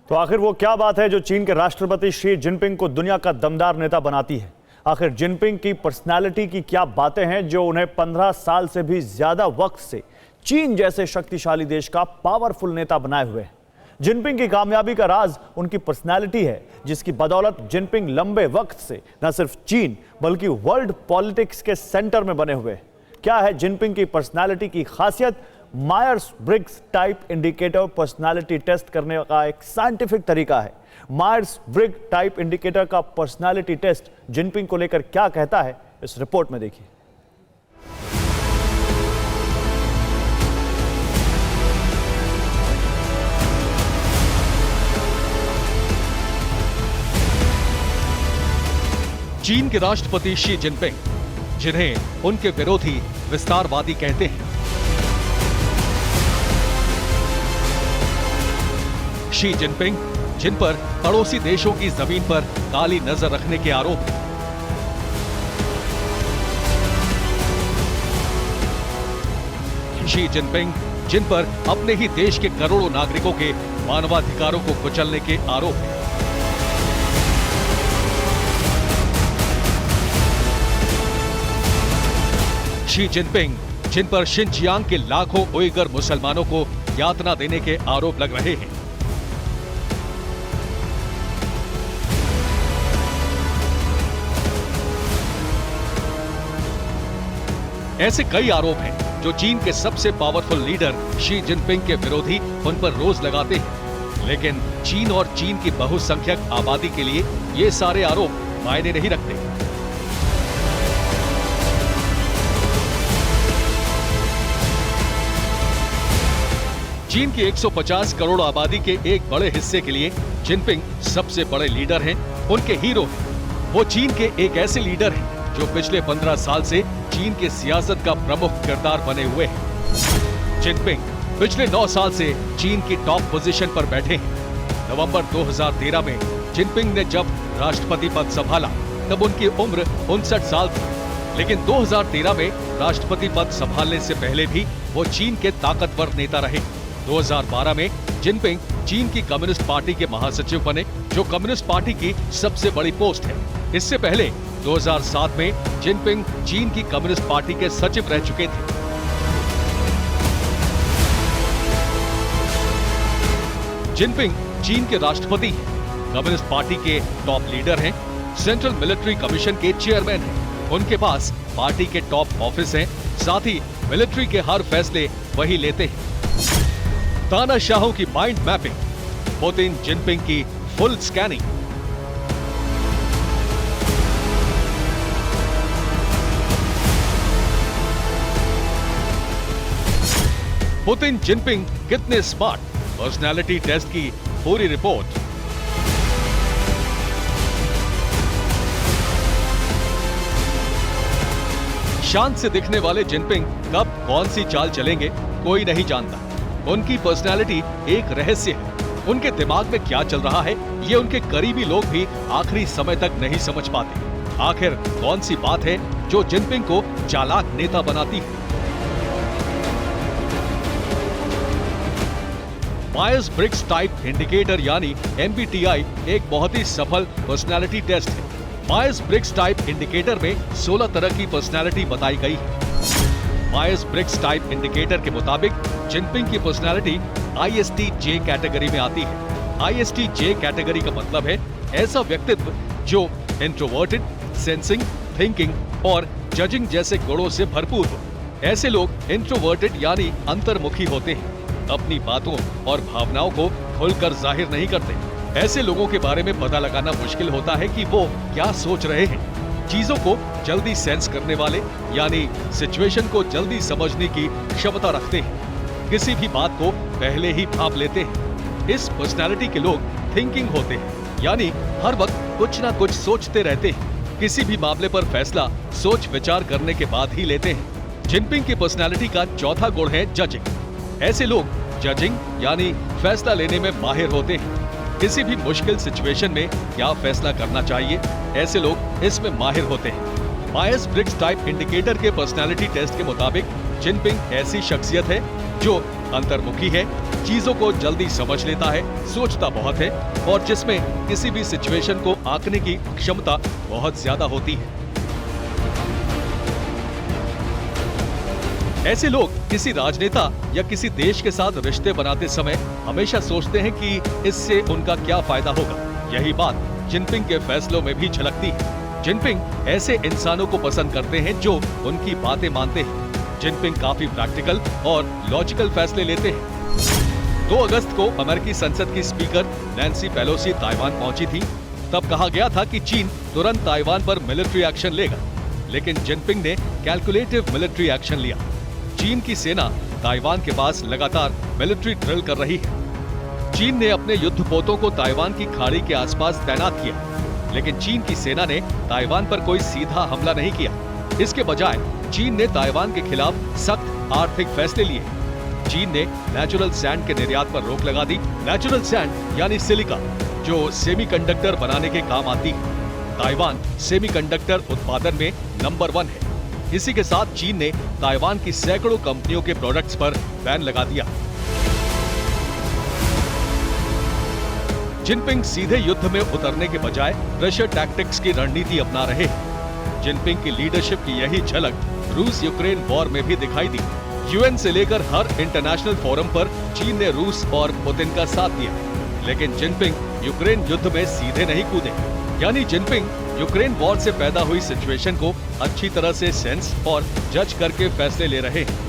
तो आखिर वो क्या बात है जो चीन के राष्ट्रपति शी जिनपिंग को दुनिया का दमदार नेता बनाती है? आखिर जिनपिंग की पर्सनालिटी की क्या बातें हैं जो उन्हें 15 साल से भी ज्यादा वक्त से चीन जैसे शक्तिशाली देश का पावरफुल नेता बनाए हुए हैं? जिनपिंग की कामयाबी का राज उनकी पर्सनालिटी है, जिसकी बदौलत जिनपिंग लंबे वक्त से न सिर्फ चीन बल्कि वर्ल्ड पॉलिटिक्स के सेंटर में बने हुए हैं। क्या है जिनपिंग की पर्सनालिटी की खासियत? Myers Briggs type indicator personality test करने का एक साइंटिफिक तरीका है। मायर्स ब्रिग टाइप इंडिकेटर का पर्सनालिटी टेस्ट जिनपिंग को लेकर क्या कहता है, इस रिपोर्ट में देखिए। चीन के राष्ट्रपति शी जिनपिंग, जिन्हें उनके विरोधी विस्तारवादी कहते हैं। शी जिनपिंग, जिन पर पड़ोसी देशों की जमीन पर काली नजर रखने के आरोप हैं। शी जिनपिंग, जिन पर अपने ही देश के करोड़ों नागरिकों के मानवाधिकारों को कुचलने के आरोप हैं। शी जिनपिंग, जिन पर शिनजियांग के लाखों उइगर मुसलमानों को यातना देने के आरोप लग रहे हैं। ऐसे कई आरोप हैं जो चीन के सबसे पावरफुल लीडर शी जिनपिंग के विरोधी उन पर रोज लगाते हैं, लेकिन चीन और चीन की बहुसंख्यक आबादी के लिए ये सारे आरोप मायने नहीं रखते। चीन की 150 करोड़ आबादी के एक बड़े हिस्से के लिए जिनपिंग सबसे बड़े लीडर हैं, उनके हीरो हैं। वो चीन के एक ऐसे लीडर हैं जो पिछले 15 साल से चीन के सियासत का प्रमुख किरदार बने हुए हैं। जिनपिंग पिछले 9 साल से चीन की टॉप पोजीशन पर बैठे हैं। नवंबर 2013 में जिनपिंग ने जब राष्ट्रपति पद संभाला तब उनकी उम्र 59 साल थी, लेकिन 2013 में राष्ट्रपति पद संभालने से पहले भी वो चीन के ताकतवर नेता रहे। 2012 में जिनपिंग चीन की कम्युनिस्ट पार्टी के महासचिव बने, जो कम्युनिस्ट पार्टी की सबसे बड़ी पोस्ट है। इससे पहले 2007 में जिनपिंग चीन की कम्युनिस्ट पार्टी के सचिव रह चुके थे। जिनपिंग चीन के राष्ट्रपति हैं, कम्युनिस्ट पार्टी के टॉप लीडर हैं, सेंट्रल मिलिट्री कमीशन के चेयरमैन हैं। उनके पास पार्टी के टॉप ऑफिस हैं, साथ ही मिलिट्री के हर फैसले वही लेते हैं। तानाशाहों की माइंड मैपिंग, पुतिन जिनपिंग की फुल स्कैनिंग। पुतिन जिनपिंग कितने स्मार्ट, पर्सनालिटी टेस्ट की पूरी रिपोर्ट। शांत से दिखने वाले जिनपिंग कब कौन सी चाल चलेंगे कोई नहीं जानता। उनकी पर्सनालिटी एक रहस्य है। उनके दिमाग में क्या चल रहा है ये उनके करीबी लोग भी आखिरी समय तक नहीं समझ पाते। आखिर कौन सी बात है जो जिनपिंग को चालाक नेता बनाती है? मायर्स ब्रिग्स टाइप इंडिकेटर यानी MBTI एक बहुत ही सफल पर्सनालिटी टेस्ट है। मायर्स ब्रिग्स टाइप इंडिकेटर में 16 तरह की पर्सनालिटी बताई गई है। मायर्स ब्रिग्स टाइप इंडिकेटर के मुताबिक जिनपिंग की पर्सनालिटी ISTJ कैटेगरी में आती है। ISTJ कैटेगरी का मतलब है ऐसा व्यक्तित्व जो इंट्रोवर्टेड, सेंसिंग, थिंकिंग और जजिंग जैसे गुणों से भरपूर हो। ऐसे लोग इंट्रोवर्टेड यानी अंतर्मुखी होते हैं, अपनी बातों और भावनाओं को खुलकर जाहिर नहीं करते। ऐसे लोगों के बारे में पता लगाना मुश्किल होता है कि वो क्या सोच रहे हैं। चीजों को जल्दी सेंस करने वाले यानी सिचुएशन को जल्दी समझने की क्षमता रखते हैं। किसी भी बात को पहले ही भांप लेते हैं। इस पर्सनालिटी के लोग थिंकिंग होते हैं, यानी हर वक्त कुछ ना कुछ सोचते रहते हैं। किसी भी मामले पर फैसला सोच विचार करने के बाद ही लेते हैं। जिनपिंग की पर्सनालिटी का चौथा गुण है जजिंग। ऐसे लोग जजिंग यानी फैसला लेने में माहिर होते हैं। किसी भी मुश्किल सिचुएशन में क्या फैसला करना चाहिए, ऐसे लोग इसमें माहिर होते हैं। मायर्स ब्रिग्स टाइप इंडिकेटर के पर्सनालिटी टेस्ट के मुताबिक जिनपिंग ऐसी शख्सियत है जो अंतर्मुखी है, चीजों को जल्दी समझ लेता है, सोचता बहुत है और जिसमें किसी भी सिचुएशन को आंकने की क्षमता बहुत ज्यादा होती है। ऐसे लोग किसी राजनेता या किसी देश के साथ रिश्ते बनाते समय हमेशा सोचते हैं कि इससे उनका क्या फायदा होगा। यही बात जिनपिंग के फैसलों में भी झलकती है। जिनपिंग ऐसे इंसानों को पसंद करते हैं जो उनकी बातें मानते हैं। जिनपिंग काफी प्रैक्टिकल और लॉजिकल फैसले लेते हैं। 2 अगस्त को अमेरिकी संसद की स्पीकर नैन्सी पेलोसी ताइवान पहुंची थी। तब कहा गया था कि चीन तुरंत ताइवान पर मिलिट्री एक्शन लेगा, लेकिन जिनपिंग ने कैलकुलेटिव मिलिट्री एक्शन लिया। चीन की सेना ताइवान के पास लगातार मिलिट्री ड्रिल कर रही है। चीन ने अपने युद्धपोतों को ताइवान की खाड़ी के आसपास तैनात किया, लेकिन चीन की सेना ने ताइवान पर कोई सीधा हमला नहीं किया। इसके बजाय चीन ने ताइवान के खिलाफ सख्त आर्थिक फैसले लिए। चीन ने नेचुरल सैंड के निर्यात पर रोक लगा दी। नेचुरल सैंड यानी सिलिका, जो सेमीकंडक्टर बनाने के काम आती है। ताइवान सेमीकंडक्टर उत्पादन में नंबर 1 है। इसी के साथ चीन ने ताइवान की सैकड़ों कंपनियों के प्रोडक्ट्स पर बैन लगा दिया। जिनपिंग सीधे युद्ध में उतरने के बजाय प्रेशर टैक्टिक्स की रणनीति अपना रहे हैं। जिनपिंग की लीडरशिप की यही झलक रूस यूक्रेन वॉर में भी दिखाई दी। यूएन से लेकर हर इंटरनेशनल फोरम पर चीन ने रूस और पुतिन का साथ दिया, लेकिन जिनपिंग यूक्रेन युद्ध में सीधे नहीं कूदे। यानी जिनपिंग यूक्रेन वॉर से पैदा हुई सिचुएशन को अच्छी तरह से सेंस और जज करके फैसले ले रहे हैं।